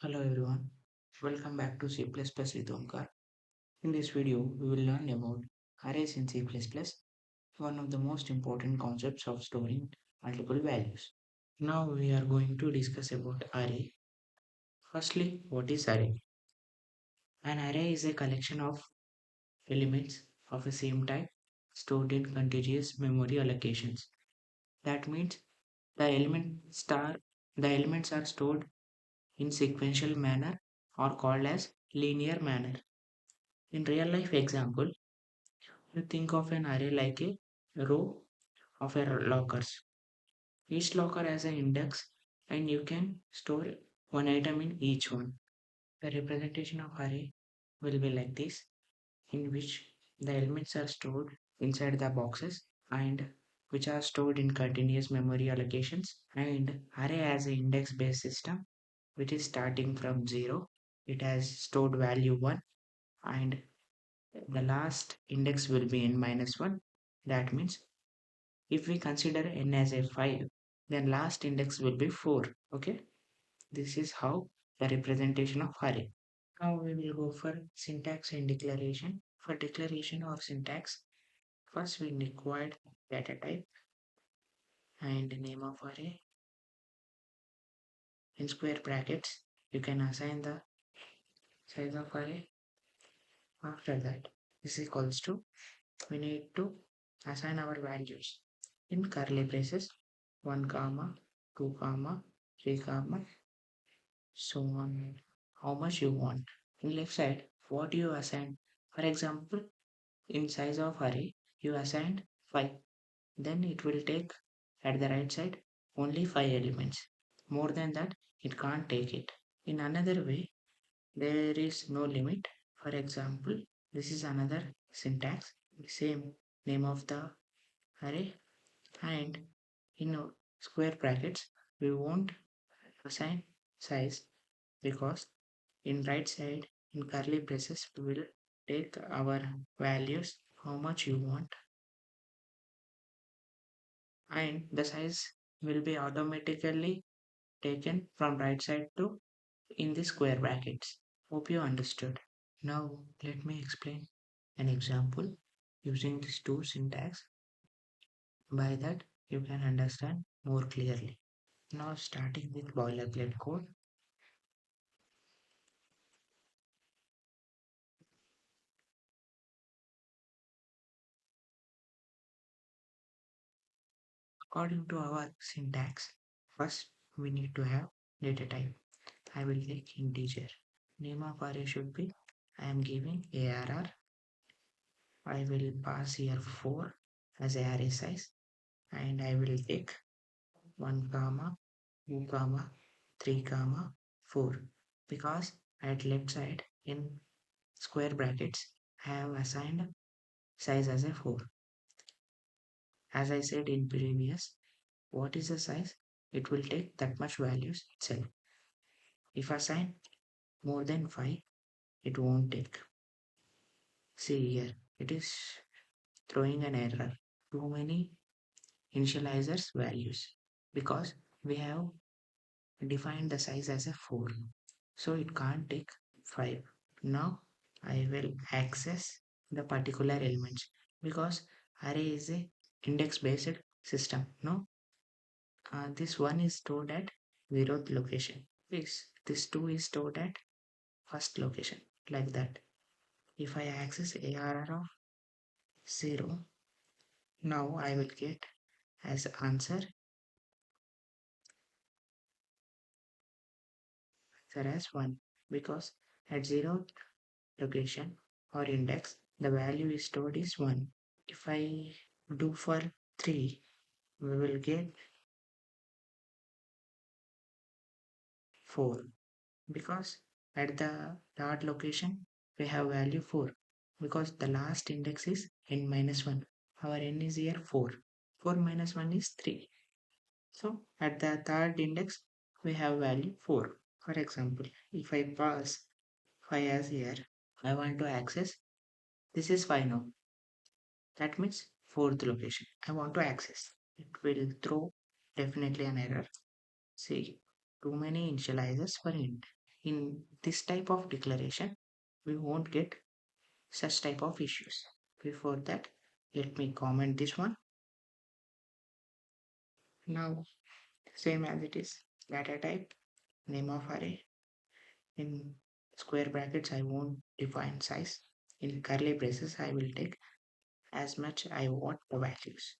Hello everyone, welcome back to C++ with Omkar. In this video, we will learn about arrays in C++, one of the most important concepts of storing multiple values. Now we are going to discuss about array. Firstly, what is array? An array is a collection of elements of the same type stored in contiguous memory allocations. That means the the elements are stored in sequential manner or called as linear manner. In real life example, you think of an array like a row of a lockers. Each locker has an index and you can store one item in each one. The representation of array will be like this, in which the elements are stored inside the boxes and which are stored in continuous memory allocations, and array has an index based system which is starting from 0. It has stored value 1 and the last index will be in minus 1. That means if we consider n as a 5, then last index will be 4. Okay, this is how the representation of array. Now we will go for syntax and declaration. For declaration or syntax, first we require data type and name of array. In square brackets, you can assign the size of array. After that, this is equals to, we need to assign our values in curly braces, 1 comma 2 comma 3 comma so on, how much you want. In left side, what you assign. For example, in size of array you assigned 5, then it will take at the right side only 5 elements. More than that it can't take it. In another way, there is no limit. For example, this is another syntax, same name of the array, and in square brackets we won't assign size, because in right side in curly braces we will take our values how much you want, and the size will be automatically taken from right side to in the square brackets. Hope you understood. Now let me explain an example using these two syntax. By that you can understand more clearly. Now starting with boilerplate code. According to our syntax, first we need to have data type. I will take integer. Name of array should be, I am giving ARR. I will pass here 4 as array size, and I will take 1 comma 2 comma 3 comma 4, because at left side in square brackets I have assigned size as a 4. As I said in previous, what is the size? It will take that much values itself. If assign more than 5, it won't take. See here, it is throwing an error. Too many initializers values, because we have defined the size as a 4. So it can't take 5. Now I will access the particular elements, because array is a index based system. No, this one is stored at 0th location. This 2 is stored at first location, like that. If I access ARR of 0, now I will get as answer as 1, because at 0th location or index the value is stored is 1. If I do for 3, we will get 4, because at the third location we have value 4, because the last index is n minus 1. Our n is here 4. 4 minus 1 is 3. So at the third index we have value 4. For example, if I pass 5 as here, I want to access, this is 5 now. That means fourth location I want to access. It will throw definitely an error. See, too many initializers for int. in this type of declaration, we won't get such type of issues. Before that, let me comment this one. Now, same as it is, data type, name of array. In square brackets, I won't define size. In curly braces, I will take as much I want the values.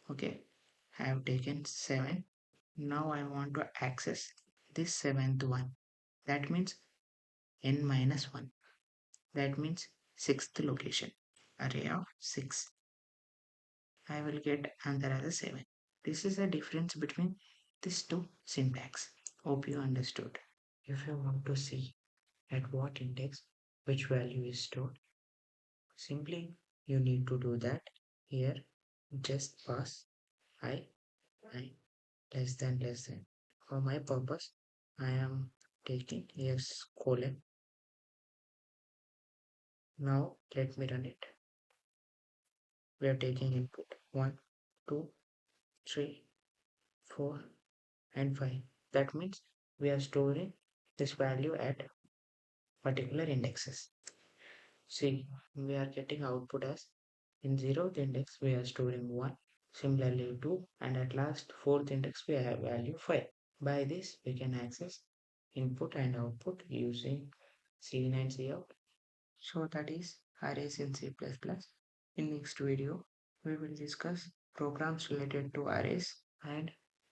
Okay, I have taken 7. Now I want to access this seventh one. That means n minus 1. That means sixth location. Array of 6. I will get answer as a 7. This is the difference between these two syntax. Hope you understood. If you want to see at what index which value is stored, simply you need to do that. Here just pass I less than. For my purpose, I am taking yes colon. Now let me run it. We are taking input 1, 2, 3, 4, and 5. That means we are storing this value at particular indexes. See, we are getting output as in 0th index we are storing 1, similarly 2, and at last 4th index we have value 5. By this we can access input and output using cin and cout. So that is arrays in C++. In next video we will discuss programs related to arrays and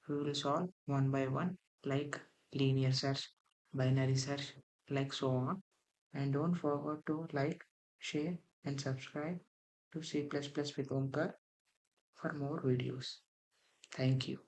we will solve one by one like linear search, binary search, like so on. And don't forget to like, share and subscribe to C++ with Omkar for more videos. Thank you.